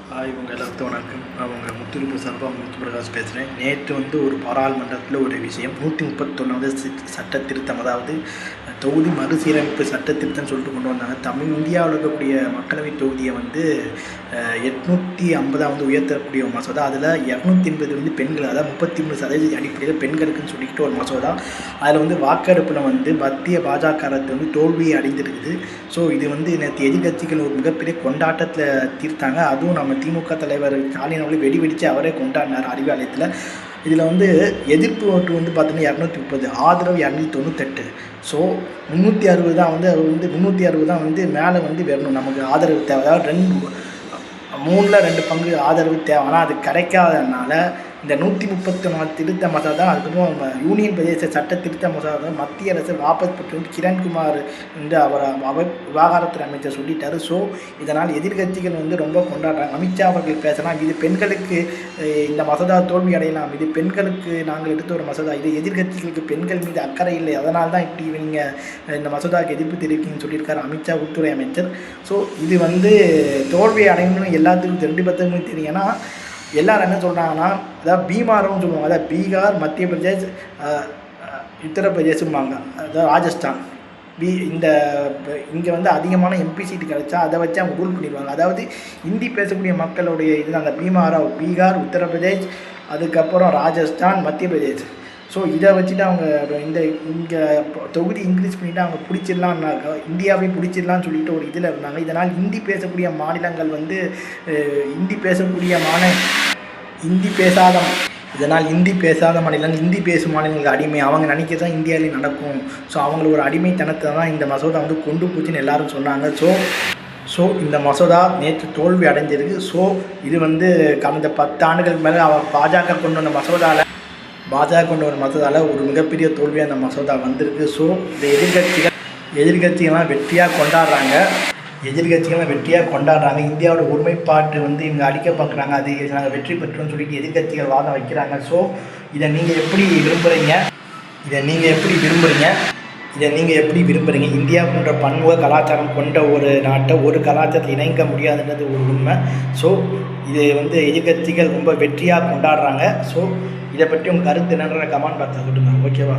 இவங்க எல்லாத்துக்கும் வணக்கம். அவங்க முத்துலிப்பு சார்பாக முத்துப்பிரகாஷ் பேசுகிறேன். நேற்று ஒரு பாராளுமன்றத்தில் ஒரு விஷயம் 131வது சட்ட திருத்தம், அதாவது தொகுதி மறுசீரமைப்பு சட்ட திருத்தம் சொல்லிட்டு கொண்டு வந்தாங்க. இந்தியாவில் இருக்கக்கூடிய மக்களவை தொகுதியை 850 உயர்த்தக்கூடிய ஒரு மசோதா. அதில் 280 பெண்கள், அதாவது 33% அடிப்படையில் பெண்களுக்குன்னு சொல்லிக்கிட்டு ஒரு மசோதா. அதில் வாக்கெடுப்பில் மத்திய பாஜக அரசு தோல்வியை அடைந்திருக்குது. ஸோ இது நேற்று எதிர்கட்சிகள் ஒரு மிகப்பெரிய கொண்டாட்டத்தில் தீர்த்தாங்க. அதுவும் நம்ம திமுக தலைவர் ஸ்டாலின் அவர்கள் வெடிச்சு அவரே கொண்டாடினார் அறிவாலயத்தில். இதில் எதிர்ப்பு ஓட்டு பார்த்தீங்கன்னா 230, ஆதரவு 298. ஸோ 360 தான் அவர் 360 தான் மேலே வரணும். நமக்கு ஆதரவு தேவை, அதாவது 3/2 பங்கு ஆதரவு தேவை. ஆனால் அது கிடைக்காதனால இந்த 134 திருத்த மசோதா, அதுக்கப்புறம் யூனியன் பிரதேச சட்ட திருத்த மசோதா மத்திய அரசு வாபஸ் பெற்று கிரண்குமார் அவர் விவகாரத்துறை அமைச்சர் சொல்லிட்டாரு. ஸோ இதனால் எதிர்கட்சிகள் ரொம்ப கொண்டாடுறாங்க. அமித்ஷா அவர்கள் பேசலாம், இது பெண்களுக்கு இந்த மசோதா தோல்வி அடையலாம், இது பெண்களுக்கு நாங்கள் எடுத்த ஒரு மசோதா, இது எதிர்கட்சிகளுக்கு பெண்கள் மீது அக்கறை இல்லை, அதனால தான் இப்படி நீங்கள் இந்த மசோதாவுக்கு எதிர்ப்பு தெரிவிக்கணும்னு சொல்லியிருக்காரு அமித்ஷா உள்துறை அமைச்சர். ஸோ இது தோல்வி அடையணும்னு எல்லாத்துக்கும் 2 பேத்துக்குமே தெரியும். ஏன்னா எல்லோரும் என்ன சொல்கிறாங்கன்னா, அதாவது பீமாரம்னு சொல்லுவாங்க, அதாவது பீகார், மத்திய பிரதேஷ், உத்தரப்பிரதேசம்பாங்க, அதாவது ராஜஸ்தான். இங்கே அதிகமான எம்பி சீட்டு கிடைச்சா அதை வச்சு அவங்க ரூல் பண்ணிடுவாங்க. அதாவது ஹிந்தி பேசக்கூடிய மக்களுடைய இது அந்த பீகார், உத்தரப்பிரதேஷ், அதுக்கப்புறம் ராஜஸ்தான், மத்திய பிரதேஷ். ஸோ இதை வச்சுட்டு அவங்க இங்கே தொகுதி இன்க்ரீஸ் பண்ணிவிட்டு அவங்க பிடிச்சிடலான்னாக்கா, இந்தியாவை பிடிச்சிடலான்னு சொல்லிட்டு ஒரு இதில் இருந்தாங்க. இதனால் ஹிந்தி பேசக்கூடிய மாநிலங்கள் இதனால் ஹிந்தி பேசாத மாநிலங்கள், ஹிந்தி பேசும் மாநிலங்களுக்கு அடிமை, அவங்க நினைக்க தான் இந்தியாவிலே நடக்கும். ஸோ அவங்கள ஒரு அடிமைத்தனத்தை தான் இந்த மசோதா கொண்டு போச்சுன்னு எல்லாரும் சொன்னாங்க. ஸோ இந்த மசோதா நேற்று தோல்வி அடைஞ்சிருக்கு. ஸோ இது கடந்த 10 ஆண்டுகளுக்கு மேலே பாஜக கொண்டு வந்த மசோதாவில் ஒரு மிகப்பெரிய தோல்வியாக அந்த மசோதா வந்திருக்கு. ஸோ இந்த எதிர்கட்சிகள்லாம் வெற்றியாக கொண்டாடுறாங்க. இந்தியாவோட ஒருமைப்பாட்டு இவங்க அடிக்க பார்க்குறாங்க, அது நாங்கள் வெற்றி பெற்றோம்னு சொல்லிட்டு எதிர்கட்சிகள் வாதம் வைக்கிறாங்க. ஸோ இதை நீங்கள் எப்படி விரும்புகிறீங்க? இந்தியா போன்ற பன்முக கலாச்சாரம் கொண்ட ஒரு நாட்டை ஒரு கலாச்சாரத்தை இணைக்க முடியாதுன்றது ஒரு உண்மை. ஸோ இது எதிர்கட்சிகள் ரொம்ப வெற்றியாக கொண்டாடுறாங்க. ஸோ இதை பற்றி உங்கள் கருத்து என்னன்ற கமெண்ட் பாக்ஸில் சொல்லுங்கள். ஓகேவா?